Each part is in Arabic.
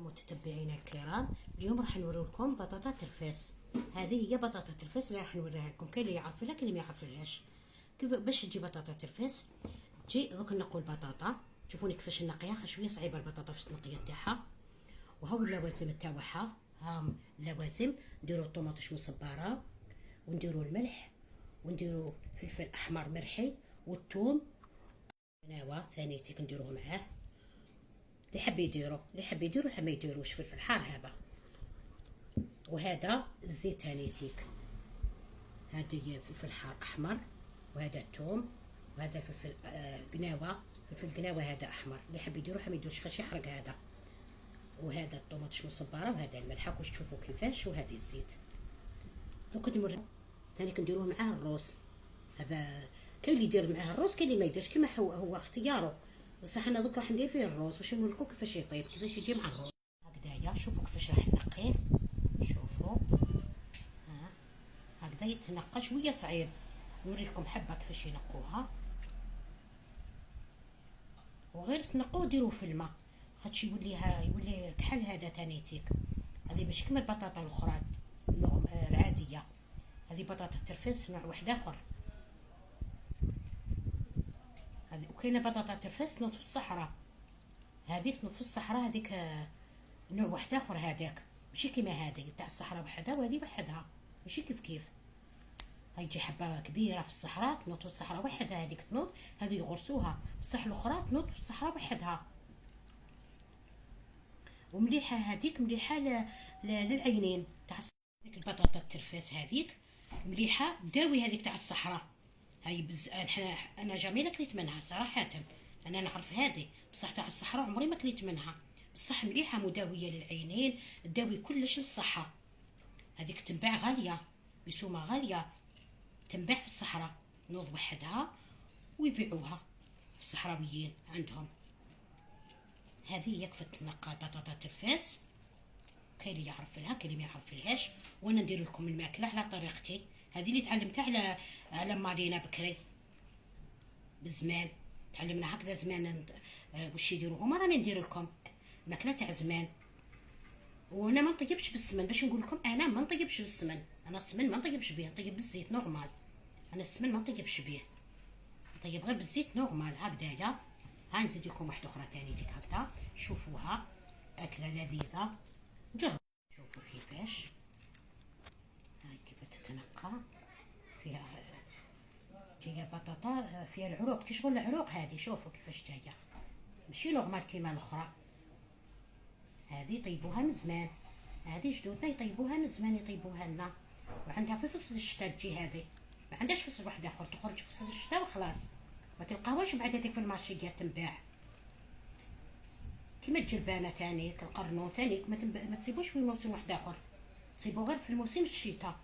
متتبعينا الكرام، اليوم راح نوري لكم بطاطا ترفاس. هذه هي بطاطا ترفاس اللي راح نوريها لكم. كاين اللي يعرف لها، كاين اللي ما يعرفلهاش. كيف باش تجي بطاطا ترفاس؟ تجي دوك نقوا البطاطا. شوفوني كيفاش نقيها، شويه صعيبه البطاطا في التنقيه تاعها. وهاو اللوازم تاعها، هاهم اللوازم. نديرو الطوماطيش مصبره، ونديرو الملح، ونديرو فلفل احمر مرحي، والثوم ناوى ثانيتي كنديروه معاه. اللي حاب يديرو اللي حاب يديرو، اللي ما يديروش فلفل حار هذا. وهذا الزيت ثانيتيك، هذه فلفل حار احمر، وهذا الثوم، وهذا فلفل قناوه. فلفل قناوه هذا احمر، اللي حاب يديرو ما يديروش خاش يحرق هذا. وهذا الطوماطيش مصبره، وهذا الملح. واش تشوفوا كيفاش. وهذه الزيت. دوك نوري ثاني كنديروه معاه الروز. هذا كاين اللي يدير معاه الروز، كاين اللي ما يديرش، كيما هو اختياره. بصح انا دوك راح ندير فيه الروز باش نوري لكم كيفاش يطيب، كيفاش يجي مع الروز. هكذايا شوفوا كيفاش راح نقيه. شوفوا هكذا يتنقى شويه صعيب. نوري لكم حبه كيفاش ينقوها، وغير تنقوه ديروه في الماء، خاطش يولي كحل هذا تانيتيك. هذه ماشي كيما البطاطا الاخرى العاديه. هذه بطاطا ترفاس نوع واحد اخر. هذه وكاينه بطاطا ترفاس تنوض في الصحراء. هذيك تنوض في الصحراء، هذيك نوع واحد اخر. هذاك ماشي كيما هذه تاع الصحراء وحدها، وهذه وحدها، ماشي كيف. هاي تجي حبه كبيره في الصحراء، تنوض في الصحراء وحدها. هذيك تنوض، هذه يغرسوها، بصح الاخرى تنوض في الصحراء وحدها. ومليحه هذيك، مليحه للعينين تاع ديك البطاطا الترفاس. هذيك مليحه داوي هذيك تاع الصحراء. هاي انا جميله كليت منها صراحه. انا نعرف هذه، بصح تاع الصحراء عمري ما كليت منها. بصح مليحه مداويه للعينين، تداوي كلش للصحه. هذيك تنباع غاليه، بسومه غاليه، تنباع في الصحراء. نوض وحدها ويبيعوها الصحراويين عندهم. هذه يكفي تنقى بطاطا الترفاس. كاين اللي يعرف لها، كاين اللي ما يعرف لهاش. وانا ندير لكم الماكله على طريقتي. هذه اللي تعلمتها على مارينا بكري بزمان. تعلمنا هكذا زمان. واش يديروا هما، راني ندير لكم ماكله تاع زمان. وانا ما نطيبش بالسمن، باش نقول لكم انا ما نطيبش بالسمن. انا السمن ما نطيبش به، نطيب بالزيت نورمال. انا السمن ما نطيبش به، نطيب غير بالزيت نورمال هكذايا. ها نزيد لكم واحده اخرى ثاني ديك هكذا. شوفوها اكله لذيذه، جربوا شوفوا كيفاش. هاي كيف تتنقى فيها. جايه بطاطا فيها العروق، كي شغل العروق هذه. شوفوا كيفاش جايه، ماشي نورمال كيما الاخرى. هذه يطيبوها من زمان، هذه جدودنا يطيبوها من زمان، يطيبوها لنا. وعندها في فصل الشتاء تجي هذه، ما عندهاش فصل واحد اخر. تخرج في فصل الشتاء وخلاص، ما تلقاوهاش بعد هذيك في المارشيات تنباع. كيما الجلبانه تاني، القرنون تاني ما تسيبوش في موسم واحد اخر، تسيبوه غير في الموسم الشتاء.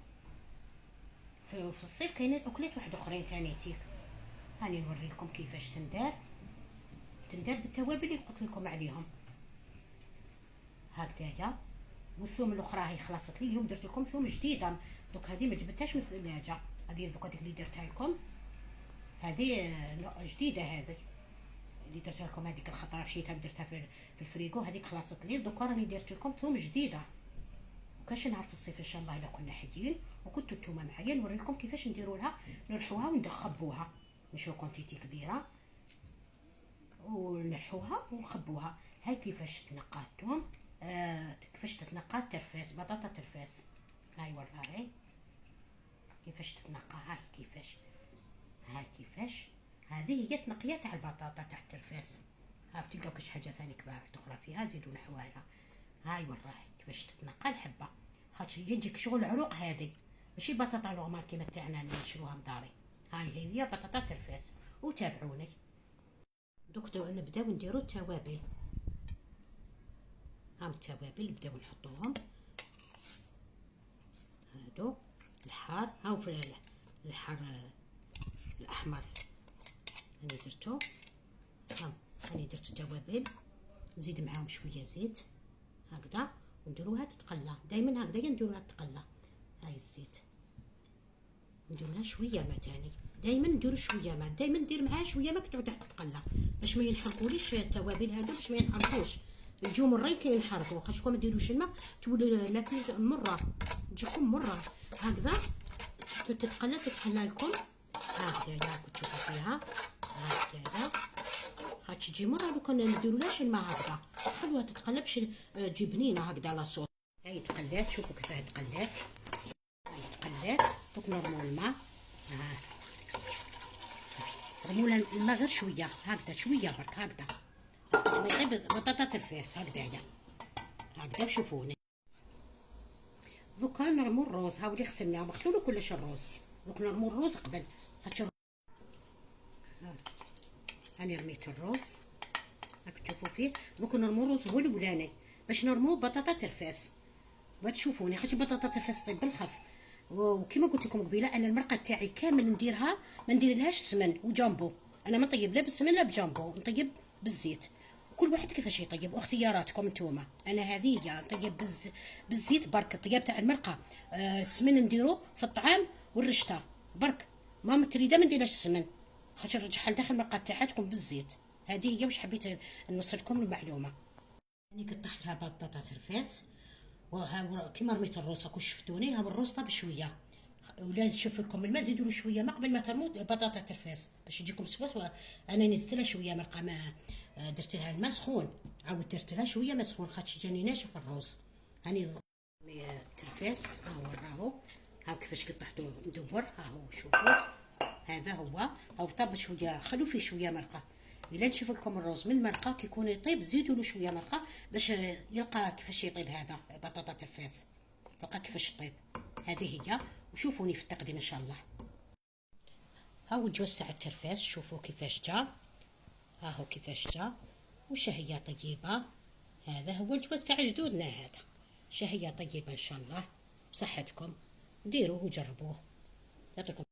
في الصيف كاينين اكلات واحد اخرين تانيتيك. هاني نوري لكم كيفاش تندار بالتوابل اللي قلت لكم عليهم هكذايا. والثوم الاخرى هي خلصت لي اليوم. درت لكم ثوم جديده، دوك هذه ما جبتهاش من الثلاجه. هذه دوك هذيك اللي درتها لكم، هذه جديده. هذه اللي درتها لكم هذيك الخطره حيتها درتها في الفريغو. هذيك خلصت لي، دوك راني درت لكم ثوم جديده. وكاش نعرف في الصيف ان شاء الله الا كنا حيين وكنتو الثومه معايا نوري لكم كيفاش نديروا لها. نرحوها ونخبوها، نشرو كونتيتي كبيره ونحوها ونخبوها. هاي كيفاش تنقى الثوم. كيفاش تتنقى الترفاس، بطاطا ترفاس. هاي وراهي كيفاش تتنقى. هاي كيفاش. هذه هي تنقيه تاع البطاطا تاع الترفاس. ها تلقاو كاش حاجه ثاني كبار تخرى فيها، نزيدو نحوها لها. هاي وراهي كيفاش تتنقى الحبه، خاطش يجيك شغل عروق. هذه ماشي بطاطا نورمال كيما تاعنا اللي نشروها من داري. هاي هي بطاطا ترفاس. وتابعوني دوك نبداو نديرو التوابل. هام التوابل نبداو نحطوهم. هادو الحار، هاو في الحار الاحمر انا درتو. انا درت التوابل، نزيد معاهم شويه زيت هكذا، ونديروها تتقلى. دائما هكذا نديروها تتقلى. هاي الزيت ندير لها شويه ماء تاني. دائما نديرو شويه ماء، دائما ندير معاها شويه ماء تعود تتقلى باش ما ينحرقوليش التوابل هادو، باش ما ينحرقوش. يجيو مرين كي ينحرقوا، خاصكم ما ديروش الماء تولي لاكل مره، تجيكم مره هكذا تتقلى لكم هكذا كنت تشوفوا فيها هكذا. تجي مره لو كان نديرولهاش الماء هكذا خلوها تتقلى باش تجي بنينه هكذا لاصوص. هاي تقلات، شوفوا كيفاه تقلات، هاي تقلات. دوك نرمو الماء، رموا الماء غير شويه هكذا، شويه برك هكذا بس ما يطيب بطاطا ترفاس هكذايا هكذا. شوفوني دوكا نرمو الروز، هاولي غسلناه مغسول كلش الروز. دوك نرمو الروز قبل خاطر هاني رميت الروز راك تشوفوا فيه. دوك نرمو الروز هو الاولاني باش نرمو بطاطا ترفاس. تشوفوني خاطر بطاطا ترفاس طيب بالخف. وكما قلت لكم قبيله انا المرقه تاعي كامل نديرها ما نديرلهاش سمن وجامبو. انا ما نطيب لا بالسمن لا بجامبو، نطيب بالزيت. كل واحد كيفاش يطيب واختياراتكم نتوما. انا هذه هي نطيب بالزيت برك. الطياب تاع المرقه السمن نديرو في الطعام والرشته برك، ما تريده ما نديرهاش السمن خاطر نرجعها لداخل المرقه تاعتكم بالزيت. هذه هي واش حبيت نوصل لكم المعلومه. راني قطعتها بطاطا ترفاس كيما رميت الروز هاكو شفتوني. ها الروز طاب شويه، ولا نشوف لكم الماء زيدوا له شويه ما قبل ما ترموا بطاطا ترفاس باش يجيكم سواس. انا نزلت لها شويه مرقه ما درت لها الماء سخون، عاود درت لها شويه ما سخون خاطر جاني ناشف الروز. هاني ترفاس ها هو راهو، ها كيفاش قطعته مدور. ها هو شوفوا هذا هو طاب شويه، خلو فيه شويه مرقه. الا نشوف لكم الروز من المرقه كي يكون يطيب زيدوا له شويه مرقه باش يلقى كيفاش يطيب هذا بطاطا ترفاس، تلقى كيفاش طيب. هذه هي، وشوفوني في التقديم ان شاء الله. ها هو الجواز تاع الترفاس، شوفوا كيفاش جا، ها هو كيفاش جا وشهيه طيبه. هذا هو الجواز تاع جدودنا، هذا شهيه طيبه ان شاء الله بصحتكم. ديروه وجربوه. يعطيكم